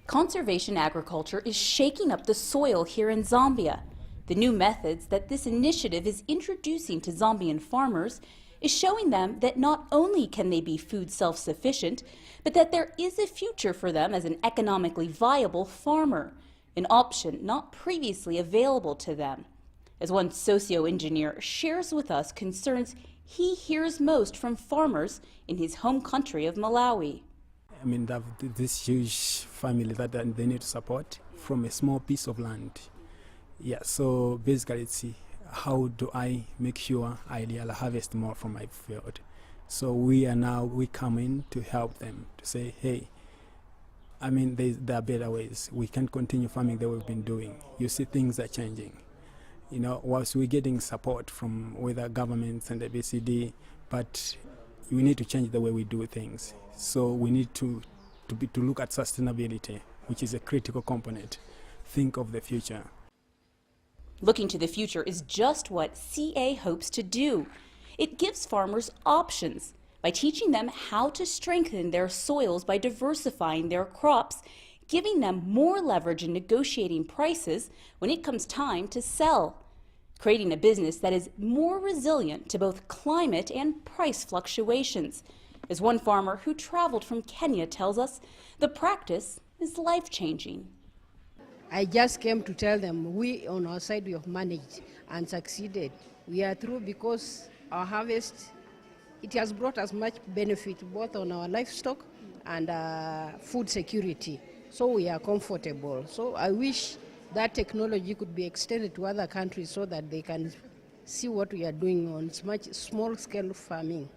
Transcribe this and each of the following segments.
Conservation agriculture is shaking up the soil here in Zambia. The new methods that this initiative is introducing to Zambian farmers is showing them that not only can they be food self-sufficient, but that there is a future for them as an economically viable farmer, an option not previously available to them. As one socio-engineer shares with us concerns he hears most from farmers in his home country of Malawi. I mean, they have this huge family that they need to support from a small piece of land. Yeah, so basically it's how do I make sure I'll harvest more from my field. So we come in to help them, to say, hey, I mean, there are better ways. We can't continue farming the way we've been doing. You see, things are changing. You know, whilst we're getting support from whether governments and the BCD, but we need to change the way we do things. So we need to look at sustainability, which is a critical component. Think of the future. Looking to the future is just what CA hopes to do. It gives farmers options by teaching them how to strengthen their soils by diversifying their crops, giving them more leverage in negotiating prices when it comes time to sell, creating a business that is more resilient to both climate and price fluctuations. As one farmer who traveled from Kenya tells us, the practice is life-changing. I just came to tell them we on our side we have managed and succeeded. We are through because our harvest, it has brought us much benefit both on our livestock and food security. So we are comfortable. So I wish that technology could be extended to other countries so that they can see what we are doing on small-scale farming.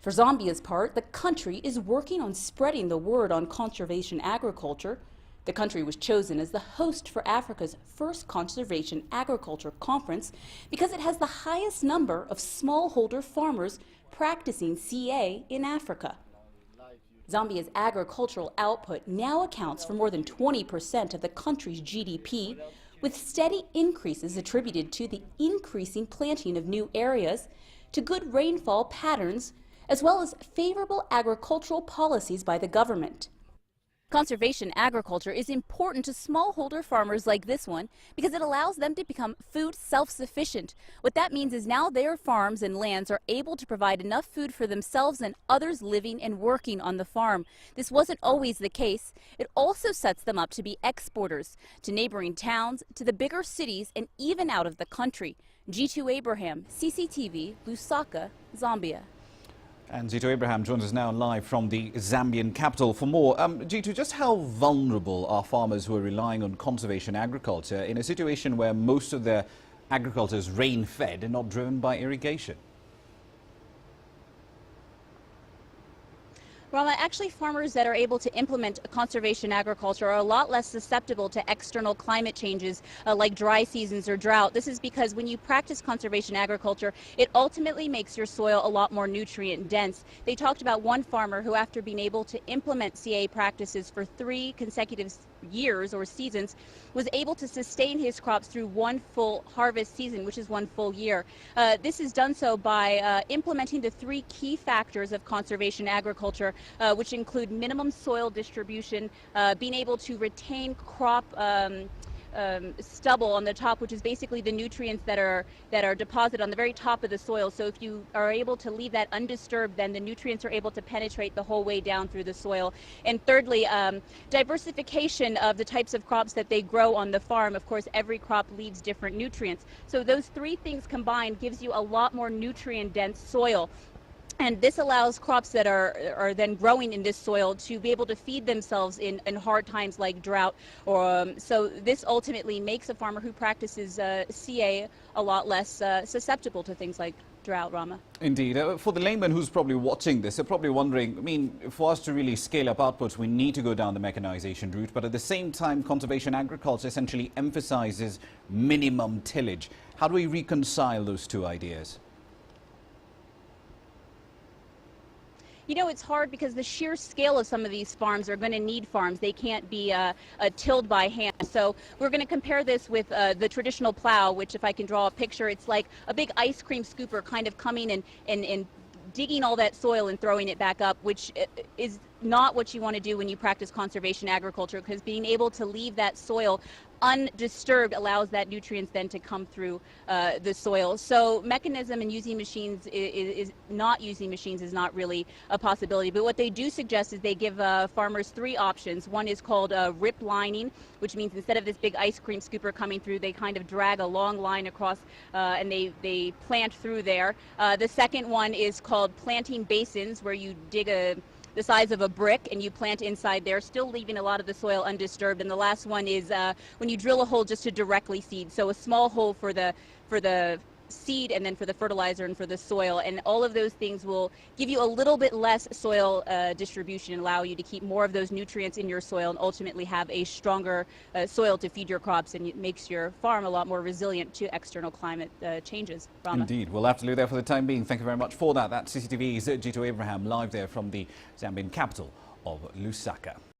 For Zambia's part, the country is working on spreading the word on conservation agriculture. The country was chosen as the host for Africa's first conservation agriculture conference because it has the highest number of smallholder farmers practicing CA in Africa. Zambia's agricultural output now accounts for more than 20% of the country's GDP, with steady increases attributed to the increasing planting of new areas, to good rainfall patterns, as well as favorable agricultural policies by the government. Conservation agriculture is important to smallholder farmers like this one because it allows them to become food self-sufficient. What that means is now their farms and lands are able to provide enough food for themselves and others living and working on the farm. This wasn't always the case. It also sets them up to be exporters to neighboring towns, to the bigger cities, and even out of the country. G2 Abraham, CCTV, Lusaka, Zambia. And Zito Abraham joins us now live from the Zambian capital for more. Zito, just how vulnerable are farmers who are relying on conservation agriculture in a situation where most of their agriculture is rain-fed and not driven by irrigation? Well, actually, farmers that are able to implement conservation agriculture are a lot less susceptible to external climate changes like dry seasons or drought. This is because when you practice conservation agriculture, it ultimately makes your soil a lot more nutrient dense. They talked about one farmer who, after being able to implement CA practices for 3 consecutive years or seasons, was able to sustain his crops through one full harvest season, which is one full year. This is done so by implementing the 3 key factors of conservation agriculture, which include minimum soil distribution, being able to retain crop stubble on the top, which is basically the nutrients that are deposited on the very top of the soil. So if you are able to leave that undisturbed, then the nutrients are able to penetrate the whole way down through the soil. And thirdly, diversification of the types of crops that they grow on the farm. Of course, every crop leaves different nutrients. So those 3 things combined gives you a lot more nutrient-dense soil. And this allows crops that are then growing in this soil to be able to feed themselves in hard times like drought. So this ultimately makes a farmer who practices CA a lot less susceptible to things like drought, Rama. Indeed. For the layman who's probably watching this, they're probably wondering, I mean, for us to really scale up outputs, we need to go down the mechanization route. But at the same time, conservation agriculture essentially emphasizes minimum tillage. How do we reconcile those 2 ideas? You know, it's hard because the sheer scale of some of these farms are going to need farms. They can't be tilled by hand. So we're going to compare this with the traditional plow, which, if I can draw a picture, it's like a big ice cream scooper kind of coming and digging all that soil and throwing it back up, which is not what you want to do when you practice conservation agriculture, because being able to leave that soil undisturbed allows that nutrients then to come through the soil. So mechanism and using machines is not using machines is not really a possibility. But what they do suggest is they give farmers 3 options. One is called rip lining, which means instead of this big ice cream scooper coming through, they kind of drag a long line across and they plant through there. The second one is called planting basins, where you dig the size of a brick and you plant inside there, still leaving a lot of the soil undisturbed. And the last one is when you drill a hole just to directly seed. So a small hole for the seed and then for the fertilizer and for the soil. And all of those things will give you a little bit less soil distribution and allow you to keep more of those nutrients in your soil and ultimately have a stronger soil to feed your crops, and it makes your farm a lot more resilient to external climate changes. Rama. Indeed. We'll have to leave there for the time being. Thank you very much for that. That's CCTV's Jito Abraham live there from the Zambian capital of Lusaka.